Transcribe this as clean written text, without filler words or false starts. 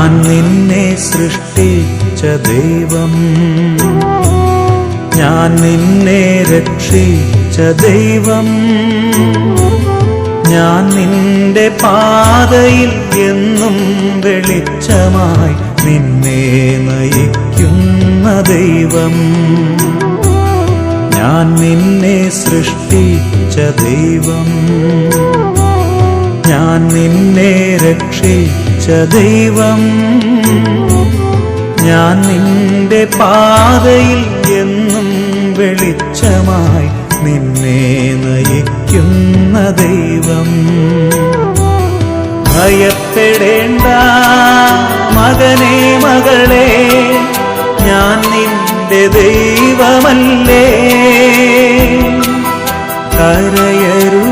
ഞാൻ നിന്നെ സൃഷ്ടിച്ച ദൈവം, ഞാൻ നിന്നെ രക്ഷിച്ച ദൈവം, ഞാൻ നിന്റെ പാതയിൽ എന്നും വെളിച്ചമായി നിന്നെ നയിക്കുന്ന ദൈവം. ഞാൻ നിന്നെ സൃഷ്ടിച്ച ദൈവം, ഞാൻ നിന്നെ രക്ഷിച്ച ദൈവം, ഞാൻ നിന്റെ പാതയിൽ എന്നും വെളിച്ചമായി നിന്നെ നയിക്കുന്ന ദൈവം. ഭയപ്പെടേണ്ട മകനേ മകളേ, ഞാൻ നിന്റെ ദൈവമല്ലേ. കരയരുതേ